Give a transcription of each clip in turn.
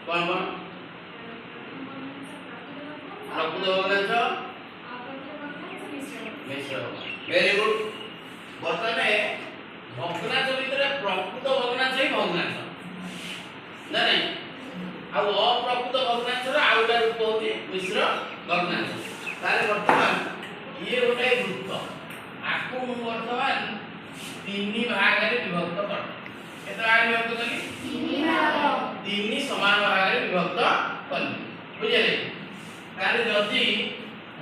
कौन कौन प्रकृत भग्नांश मिश्र वेरी गुड बर्तमान भग्नांश भितर प्रकृत भग्नांश ही भग्नांश ना नहीं आ अप्रकृत भग्नांश रो आउटा रूप होती मिश्र भग्नांश ताले वर्तमान ये गोटे वृत्त आकु वर्तमान तीन भाग रे विभक्त कर केते भाग विभक्त कली तीन भाग तीन समान भाग रे विभक्त कली बुझले ताले जदी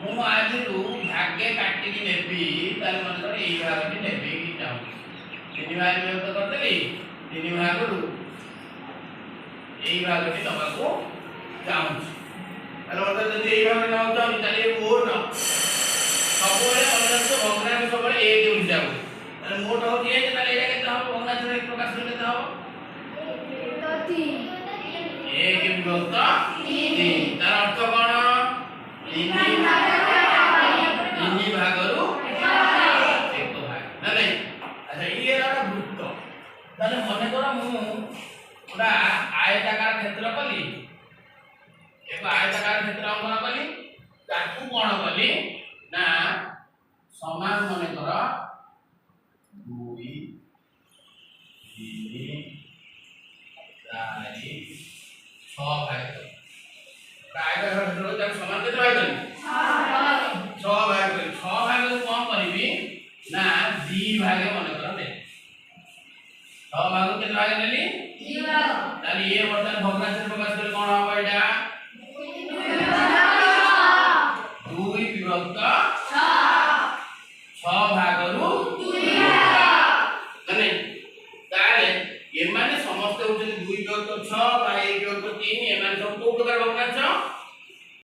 मु आज रु भागे काटी की नेबी ताले मन कर एई भाग टी नेबी की चाहू तीन भाग विभक्त कर देली तीन भाग रु एई भाग टी नबा को चाहू ताले मतलब जदी एई भाग न चाहू ताले मोर न सबरे भग्नांश भग्नांश सबरे एक हो जाऊ ताले मोट हो दिए ताले एटा केते हो भग्नांश रे प्रकाश केते हो तो 3 एक विभक्त 3 तार अर्थ कोन तीन भाग रु एक भाग ना नहीं अच्छा ये रहा वृत्त ताले मने करो मु पूरा आयताकार क्षेत्र कली एक आयताकार क्षेत्र अंकन कली ताकू कोन कली ना समान मने कर 2 3 4 6 भाग प्राय क्षेत्र जब समान केते भाग करी 6 भाग करी 6 भाग को कोन करबी ना 2 भाग मने कर दे 6 भाग केते भाग नेली 2 भाग ताली ये वर्तमान भग्नांश प्रकाश करे कोन हो एटा 2 विभक्त 6 भाग रु 2 माने ताले ये माने समस्त होते 2 विभक्त 6 बा 1 विभक्त 3 ये माने सब को प्रकार भग्नांश